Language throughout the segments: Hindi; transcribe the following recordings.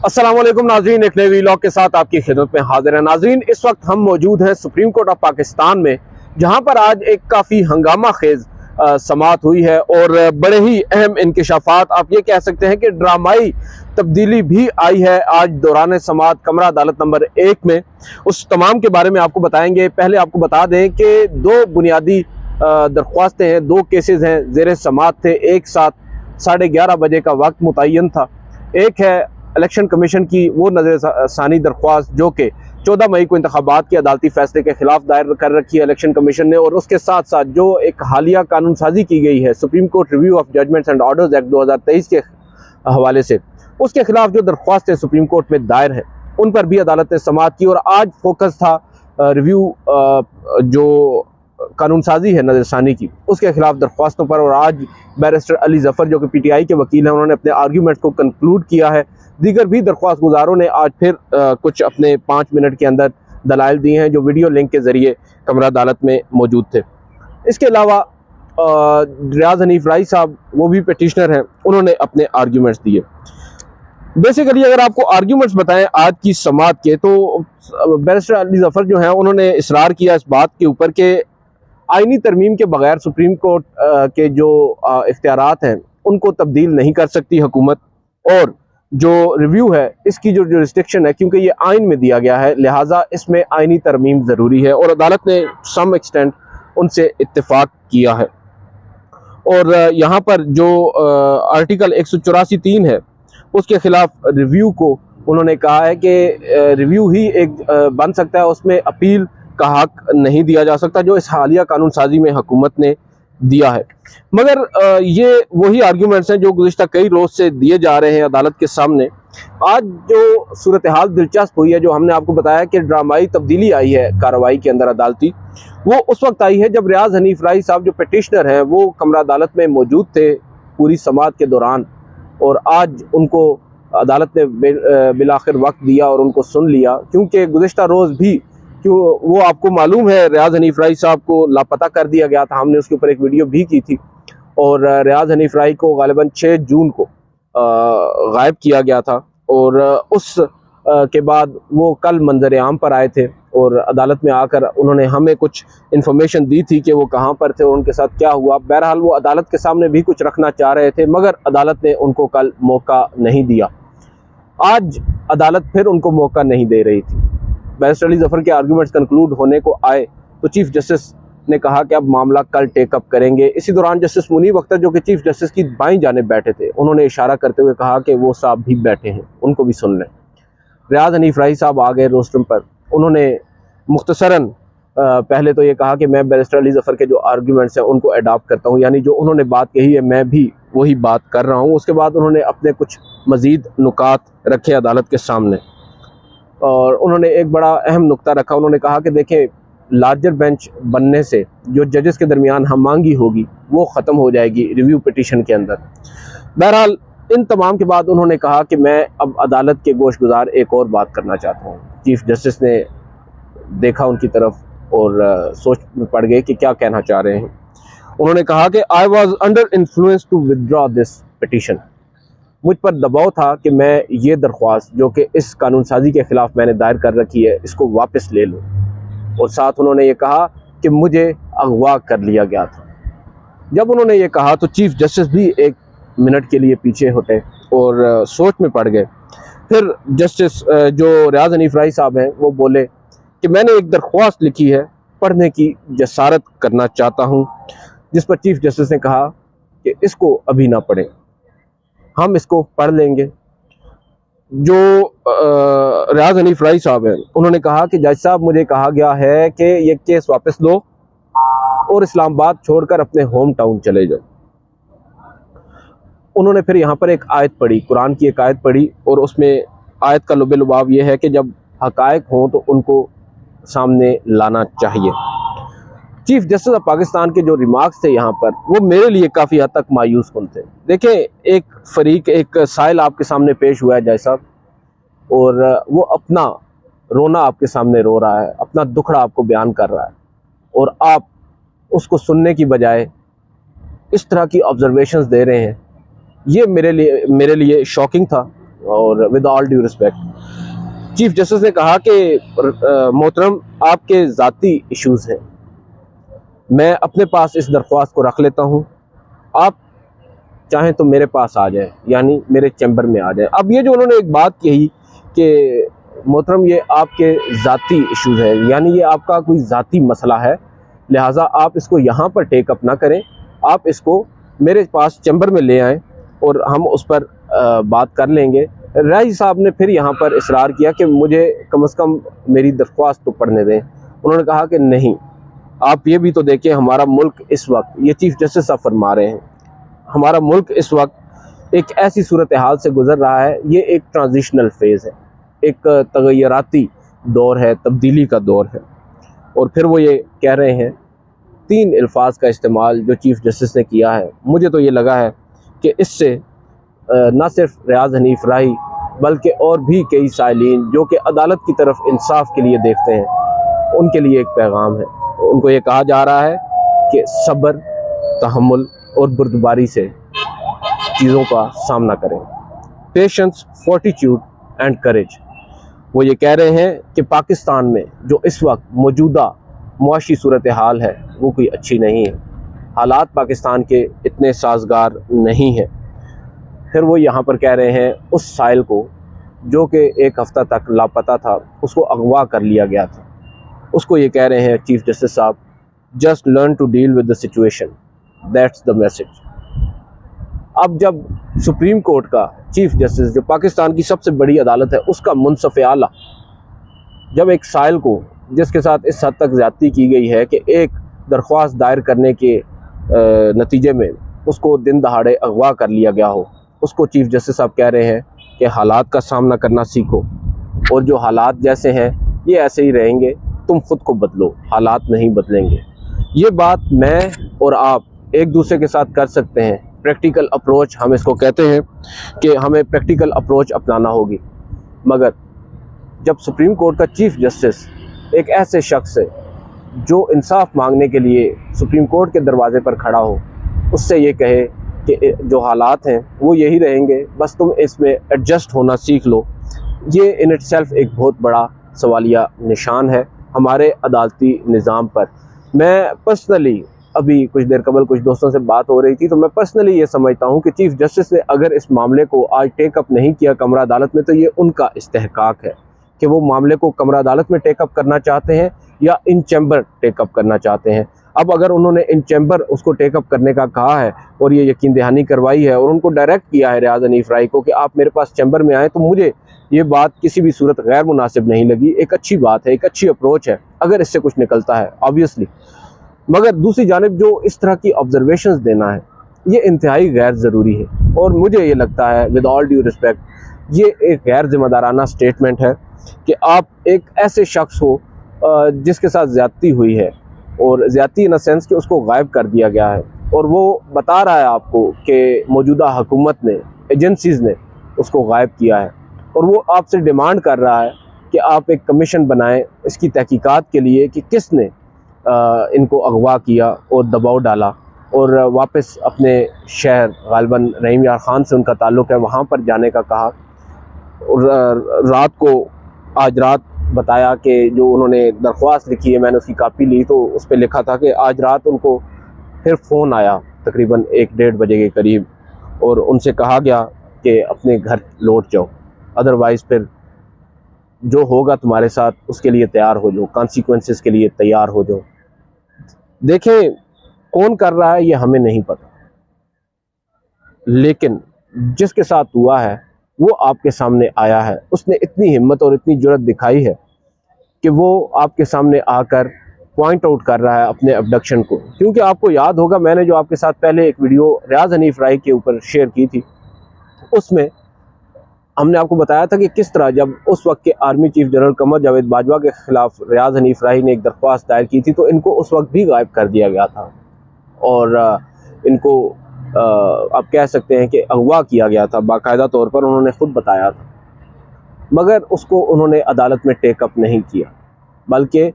अस्सलाम वालेकुम नाजरीन, एक नए वीलॉग के साथ आपकी खिदमत में हाजिर है। नाजरीन, इस वक्त हम मौजूद हैं सुप्रीम कोर्ट ऑफ पाकिस्तान में, जहां पर आज एक काफ़ी हंगामा खेज समाअत हुई है और बड़े ही अहम इंकशाफात, आप ये कह सकते हैं कि ड्रामाई तब्दीली भी आई है आज दौरान समाअत कमरा अदालत नंबर 1 में। उस तमाम के बारे में आपको बताएंगे। पहले आपको बता दें कि दो बुनियादी दरख्वास्तें हैं, दो केसेस हैं ज़ेर समाअत थे। एक साथ 11:30 बजे का वक्त मुतय्यन था। एक है इलेक्शन कमीशन की वो नजर सानी दरख्वास्त जो कि 14 मई को इंतखाबात के अदालती फैसले के खिलाफ दायर कर रखी है इलेक्शन कमीशन ने, और उसके साथ साथ जो एक हालिया कानून साजी की गई है Supreme Court Review of Judgments and Orders Act 2023 के हवाले से, उसके खिलाफ जो दरख्वास्तें सुप्रीम कोर्ट में दायर हैं उन पर भी अदालत ने समाअत की। और आज फोकस था रिव्यू जो कानून साजी है नजरसानी की उसके खिलाफ दरख्वास्तों पर। और आज बैरिस्टर अली जफर जो कि PTI के वकील हैं, उन्होंने अपने आर्ग्यूमेंट्स को कंक्लूड किया है। दीगर भी दरख्वास्त गुजारों ने आज फिर कुछ अपने 5 मिनट के अंदर दलाइल दिए हैं जो वीडियो लिंक के जरिए कमरा अदालत में मौजूद थे। इसके अलावा रियाज हनीफ राई साहब, वो भी पिटिशनर हैं, उन्होंने अपने आर्ग्यूमेंट्स दिए। बेसिकली अगर आपको आर्ग्यूमेंट्स बताएं आज की समाअत के, तो बैरिस्टर अली जफर जो हैं उन्होंने इसरार किया इस बात के ऊपर कि आईनी तरमीम के बगैर सुप्रीम कोर्ट के जो इख्तियारात हैं उनको तब्दील नहीं कर सकती हुकूमत, और जो रिव्यू है इसकी जो जुरिस्डिक्शन है, क्योंकि ये आइन में दिया गया है, लिहाजा इसमें आइनी तरमीम ज़रूरी है। और अदालत ने सम एक्सटेंट उनसे इत्तेफाक किया है। और यहाँ पर जो आर्टिकल 184(3) है उसके खिलाफ रिव्यू को उन्होंने कहा है कि रिव्यू ही एक बन सकता है, उसमें अपील का हक नहीं दिया जा सकता जो इस हालिया कानून साजी में हुकूमत ने दिया है। मगर ये वही आर्ग्यूमेंट्स हैं जो गुज़िश्ता कई रोज़ से दिए जा रहे हैं अदालत के सामने। आज जो सूरत हाल दिलचस्प हुई है, जो हमने आपको बताया कि ड्रामाई तब्दीली आई है कार्रवाई के अंदर अदालती, वो उस वक्त आई है जब रियाज हनीफ राई साहब जो पिटिशनर हैं वो कमरा अदालत में मौजूद थे पूरी समाअत के दौरान, और आज उनको अदालत ने बिलाखिर वक्त दिया और उनको सुन लिया। क्योंकि गुज़िश्ता रोज़ भी क्यों वो आपको मालूम है रियाज हनीफ राई साहब को लापता कर दिया गया था, हमने उसके ऊपर एक वीडियो भी की थी। और रियाज हनीफ राई को गालिबन 6 जून को गायब किया गया था, और उस के बाद वो कल मंजर आम पर आए थे और अदालत में आकर उन्होंने हमें कुछ इन्फॉर्मेशन दी थी कि वो कहाँ पर थे और उनके साथ क्या हुआ। बहरहाल वो अदालत के सामने भी कुछ रखना चाह रहे थे, मगर अदालत ने उनको कल मौका नहीं दिया। आज अदालत फिर उनको मौका नहीं दे रही थी। बैरिस्टर अली जफर के आर्ग्यूमेंट्स कंक्लूड होने को आए तो चीफ जस्टिस ने कहा कि अब मामला कल टेकअप करेंगे। इसी दौरान जस्टिस मुनीब अख्तर जो कि चीफ जस्टिस की बाईं जानिब बैठे थे, उन्होंने इशारा करते हुए कहा कि वो साहब भी बैठे हैं, उनको भी सुन लें। रियाज हनीफ राई साहब आ गए रोस्ट्रम पर। उन्होंने मुख्तसरन पहले तो ये कहा कि मैं बैरिस्टर अली जफर के जो आर्ग्यूमेंट्स हैं उनको अडॉप्ट करता हूँ, यानी जो उन्होंने बात कही है मैं भी वही बात कर रहा हूँ। उसके बाद उन्होंने अपने कुछ मज़ीद नुकात रखे अदालत के सामने, और उन्होंने एक बड़ा अहम नुक्ता रखा। उन्होंने कहा कि देखें, लार्जर बेंच बनने से जो जजेस के दरमियान हमआंगी होगी वो ख़त्म हो जाएगी रिव्यू पिटीशन के अंदर। बहरहाल इन तमाम के बाद उन्होंने कहा कि मैं अब अदालत के गोश गुजार एक और बात करना चाहता हूँ। चीफ जस्टिस ने देखा उनकी तरफ और सोच में पड़ गए कि क्या कहना चाह रहे हैं। उन्होंने कहा कि I was under influence to withdraw this petition, मुझ पर दबाव था कि मैं ये दरख्वास्त जो कि इस कानून साजी के ख़िलाफ़ मैंने दायर कर रखी है इसको वापस ले लूँ। और साथ उन्होंने ये कहा कि मुझे अगवा कर लिया गया था। जब उन्होंने ये कहा तो चीफ जस्टिस भी एक मिनट के लिए पीछे होते और सोच में पड़ गए। फिर जस्टिस जो रियाज हनीफ राई साहब हैं वो बोले कि मैंने एक दरख्वास्त लिखी है, पढ़ने की जसारत करना चाहता हूँ। जिस पर चीफ जस्टिस ने कहा कि इसको अभी ना पढ़ें, हम इसको पढ़ लेंगे। जो रियाज हनीफ राई साहब हैं उन्होंने कहा कि जज साहब, मुझे कहा गया है कि ये केस वापस लो और इस्लामाबाद छोड़कर अपने होम टाउन चले जाओ। उन्होंने फिर यहाँ पर एक आयत पढ़ी, कुरान की एक आयत पढ़ी, और उसमें आयत का लुबे लुबाब ये है कि जब हकायक हों तो उनको सामने लाना चाहिए। चीफ जस्टिस ऑफ पाकिस्तान के जो रिमार्क्स थे यहाँ पर वो मेरे लिए काफ़ी हद तक मायूस कुन थे। देखें, एक फरीक, एक साइल आपके सामने पेश हुआ है जज साहब, और वो अपना रोना आपके सामने रो रहा है, अपना दुखड़ा आपको बयान कर रहा है, और आप उसको सुनने की बजाय इस तरह की ऑब्जर्वेशंस दे रहे हैं। ये मेरे लिए शॉकिंग था। और with all due respect chief justice ने कहा कि मोहतरम आपके ज़ाती इश्यूज़ हैं, मैं अपने पास इस दरख्वास्त को रख लेता हूँ, आप चाहें तो मेरे पास आ जाए, यानी मेरे चैम्बर में आ जाए। अब ये जो उन्होंने एक बात कही कि मोहतरम ये आपके ज़ाती इश्यूज़ है, यानी ये आपका कोई ज़ाती मसला है, लिहाजा आप इसको यहाँ पर टेकअप ना करें, आप इसको मेरे पास चैम्बर में ले आएँ और हम उस पर बात कर लेंगे। राय साहब ने फिर यहाँ पर इसरार किया कि मुझे कम से कम मेरी दरख्वास्त तो पढ़ने दें। उन्होंने कहा कि नहीं, आप ये भी तो देखें, हमारा मुल्क इस वक्त, ये चीफ जस्टिस साहब फरमा रहे हैं, हमारा मुल्क इस वक्त एक ऐसी सूरत हाल से गुजर रहा है, ये एक ट्रांजिशनल फेज़ है, एक तगय्युराती दौर है, तब्दीली का दौर है। और फिर वो ये कह रहे हैं, 3 अल्फाज का इस्तेमाल जो चीफ जस्टिस ने किया है, मुझे तो ये लगा है कि इससे न सिर्फ रियाज हनीफ राही बल्कि और भी कई साइलीन जो कि अदालत की तरफ इंसाफ के लिए देखते हैं, उनके लिए एक पैगाम है। उनको ये कहा जा रहा है कि सब्र, तहम्मुल और बुर्दबारी से चीज़ों का सामना करें, पेशेंस, फोर्टिट्यूड एंड करेज। वो ये कह रहे हैं कि पाकिस्तान में जो इस वक्त मौजूदा मुआशी सूरत हाल है वो कोई अच्छी नहीं है, हालात पाकिस्तान के इतने साजगार नहीं हैं। फिर वो यहाँ पर कह रहे हैं उस साइल को जो कि 1 हफ़्ता तक लापता था, उसको अगवा कर लिया गया था, उसको ये कह रहे हैं चीफ जस्टिस साहब, just learn to deal with the situation, that's the message. अब जब सुप्रीम कोर्ट का चीफ जस्टिस, जो पाकिस्तान की सबसे बड़ी अदालत है, उसका मुंसफ़ आला जब एक साइल को, जिसके साथ इस हद तक ज़्यादती की गई है कि एक दरख्वास्त दायर करने के नतीजे में उसको दिन दहाड़े अगवा कर लिया गया हो, उसको चीफ जस्टिस साहब कह रहे हैं कि हालात का सामना करना सीखो, और जो हालात जैसे हैं ये ऐसे ही रहेंगे, तुम खुद को बदलो, हालात नहीं बदलेंगे। ये बात मैं और आप एक दूसरे के साथ कर सकते हैं, प्रैक्टिकल अप्रोच हम इसको कहते हैं कि हमें प्रैक्टिकल अप्रोच अपनाना होगी। मगर जब सुप्रीम कोर्ट का चीफ जस्टिस एक ऐसे शख्स है जो इंसाफ मांगने के लिए सुप्रीम कोर्ट के दरवाजे पर खड़ा हो, उससे ये कहे कि जो हालात हैं वो यही रहेंगे, बस तुम इसमें एडजस्ट होना सीख लो, ये इन इटसेल्फ एक बहुत बड़ा सवालिया निशान है हमारे अदालती निज़ाम पर। मैं पर्सनली, अभी कुछ देर कबल कुछ दोस्तों से बात हो रही थी, तो मैं पर्सनली ये समझता हूँ कि चीफ जस्टिस ने अगर इस मामले को आज टेकअप नहीं किया कमरा अदालत में, तो ये उनका इस्तेहकाक है कि वो मामले को कमरा अदालत में टेकअप करना चाहते हैं या इन चैम्बर टेकअप करना चाहते हैं। अब अगर उन्होंने इन चैम्बर उसको टेकअप करने का कहा है और ये यकीन दहानी करवाई है और उनको डायरेक्ट किया है रियाज हनीफ राही को कि आप मेरे पास चैम्बर में आए, तो मुझे ये बात किसी भी सूरत गैर मुनासिब नहीं लगी। एक अच्छी बात है, एक अच्छी अप्रोच है अगर इससे कुछ निकलता है ऑब्वियसली। मगर दूसरी जानिब जो इस तरह की ऑब्जर्वेशंस देना है, ये इंतहाई गैर ज़रूरी है, और मुझे ये लगता है विद ऑल ड्यू रिस्पेक्ट ये एक गैर जिम्मेदाराना स्टेटमेंट है कि आप एक ऐसे शख्स हो जिसके साथ ज़्यादती हुई है, और ज़्यादती इन सेंस कि उसको गायब कर दिया गया है, और वो बता रहा है आपको कि मौजूदा हुकूमत ने, एजेंसीज़ ने उसको गायब किया है, और वो आपसे डिमांड कर रहा है कि आप एक कमीशन बनाएं इसकी तहकीकात के लिए कि किसने इनको अगवा किया और दबाव डाला, और वापस अपने शहर, गालिबन रहीम यार ख़ान से उनका ताल्लुक़ है, वहाँ पर जाने का कहा। और रात को, आज रात बताया कि जो उन्होंने दरख्वास्त लिखी है, मैंने उसकी कापी ली, तो उस पर लिखा था कि आज रात उनको फिर फ़ोन आया तकरीबन 1-1:30 बजे के करीब, और उनसे कहा गया कि अपने घर लौट जाओ, अदरवाइज़ फिर जो होगा तुम्हारे साथ उसके लिए तैयार हो जाओ, कॉन्सिक्वेंसेस के लिए तैयार हो जाओ। देखें कौन कर रहा है ये हमें नहीं पता, लेकिन जिसके साथ हुआ है वो आपके सामने आया है, उसने इतनी हिम्मत और इतनी जुर्रत दिखाई है कि वो आपके सामने आकर पॉइंट आउट कर रहा है अपने अबडक्शन को। क्योंकि आपको याद होगा, मैंने जो आपके साथ पहले एक वीडियो रियाज हनीफ राही के ऊपर शेयर की थी, उसमें हमने आपको बताया था कि किस तरह जब उस वक्त के army chief general Qamar Javed Bajwa के ख़िलाफ़ रियाज हनीफ राही ने एक दरख्वास्त दायर की थी, तो इनको उस वक्त भी गायब कर दिया गया था, और इनको आप कह सकते हैं कि अगवा किया गया था बाकायदा तौर पर, उन्होंने ख़ुद बताया था। मगर उसको उन्होंने अदालत में टेकअप नहीं किया, बल्कि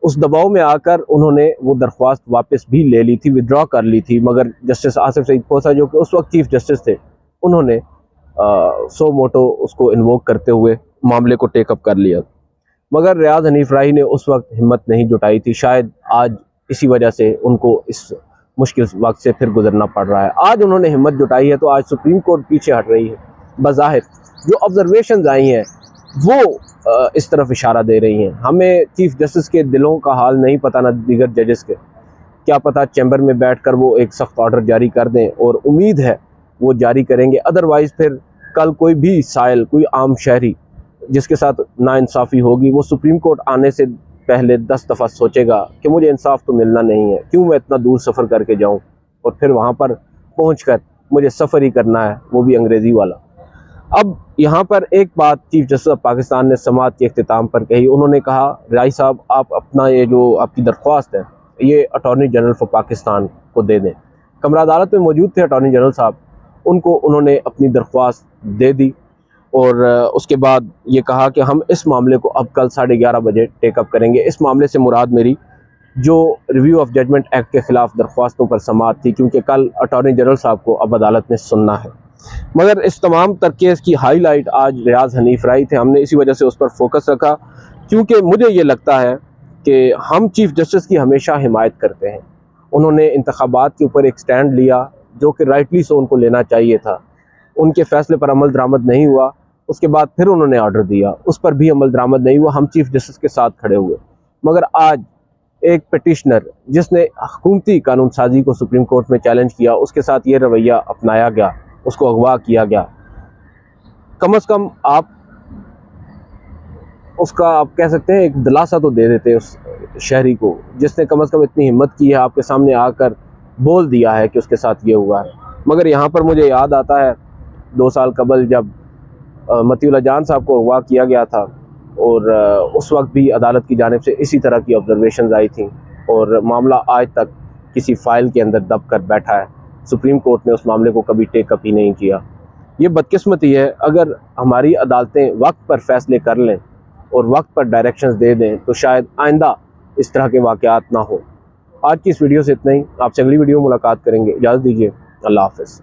उस दबाव में आकर उन्होंने वो दरख्वास्त वापस भी ले ली थी, विड्रॉ कर ली थी। मगर जस्टिस आसिफ सईद खोसा जो कि उस वक्त चीफ जस्टिस थे, उन्होंने सो मोटो उसको इन्वोक करते हुए मामले को टेकअप कर लिया। मगर रियाज हनीफ राही ने उस वक्त हिम्मत नहीं जुटाई थी। शायद आज इसी वजह से उनको इस मुश्किल वक्त से फिर गुजरना पड़ रहा है। आज उन्होंने हिम्मत जुटाई है तो आज सुप्रीम कोर्ट पीछे हट रही है। बज़ाहिर जो ऑब्जर्वेशंस आई हैं वो इस तरफ इशारा दे रही हैं। हमें चीफ जस्टिस के दिलों का हाल नहीं पता, ना दीगर जजेस के। क्या पता चैम्बर में बैठकर वो एक सख्त ऑर्डर जारी कर दें, और उम्मीद है वो जारी करेंगे। अदरवाइज़ फिर कल कोई भी साइल, कोई आम शहरी जिसके साथ नाइंसाफ़ी होगी, वो सुप्रीम कोर्ट आने से पहले 10 दफ़ा सोचेगा कि मुझे इंसाफ तो मिलना नहीं है, क्यों मैं इतना दूर सफ़र करके जाऊं, और फिर वहां पर पहुंचकर मुझे सफ़र ही करना है, वो भी अंग्रेज़ी वाला। अब यहाँ पर एक बात चीफ जस्टिस ऑफ पाकिस्तान ने समाअत के इख्तिताम पर कही। उन्होंने कहा, राय साहब आप अपना ये जो आपकी दरख्वास्त है ये अटॉर्नी जनरल फॉर पाकिस्तान को दे दें। कमरा अदालत में मौजूद थे अटॉर्नी जनरल साहब, उनको उन्होंने अपनी दरख्वास्त दे दी, और उसके बाद ये कहा कि हम इस मामले को अब कल 11:30 बजे टेकअप करेंगे। इस मामले से मुराद मेरी जो रिव्यू ऑफ जजमेंट एक्ट के ख़िलाफ़ दरख्वास्तों पर समाअत थी, क्योंकि कल अटॉर्नी जनरल साहब को अब अदालत में सुनना है। मगर इस तमाम केस की हाईलाइट आज रियाज हनीफ राही थे। हमने इसी वजह से उस पर फोकस रखा, क्योंकि मुझे ये लगता है कि हम चीफ जस्टिस की हमेशा हिमायत करते हैं। उन्होंने इंतखाबात के ऊपर एक स्टैंड लिया जो कि राइटली सो उनको लेना चाहिए था। उनके फैसले पर अमल दरामद नहीं हुआ, उसके बाद फिर उन्होंने ऑर्डर दिया, उस पर भी अमल दरामद नहीं हुआ। हम चीफ जस्टिस के साथ खड़े हुए। मगर आज एक पिटिशनर जिसने हुकूमती कानून साजी को सुप्रीम कोर्ट में चैलेंज किया, उसके साथ ये रवैया अपनाया गया, उसको अगवा किया गया। कम से कम आप उसका, आप कह सकते हैं, एक दिलासा तो दे देते उस शहरी को जिसने कम से कम इतनी हिम्मत की है, आपके सामने आकर बोल दिया है कि उसके साथ ये हुआ है। मगर यहाँ पर मुझे याद आता है 2 साल कबल जब मतीउल्लाह जान साहब को अगवा किया गया था, और उस वक्त भी अदालत की जानिब से इसी तरह की ऑब्जर्वेशंस आई थी, और मामला आज तक किसी फ़ाइल के अंदर दब कर बैठा है। सुप्रीम कोर्ट ने उस मामले को कभी टेकअप ही नहीं किया। ये बदकिस्मती है। अगर हमारी अदालतें वक्त पर फैसले कर लें और वक्त पर डायरेक्शंस दे दें तो शायद आइंदा इस तरह के वाक़यात ना हो। आज की इस वीडियो से इतना ही। आपसे अगली वीडियो मुलाकात करेंगे। इजाज़त दीजिए। अल्लाह हाफ़िज़।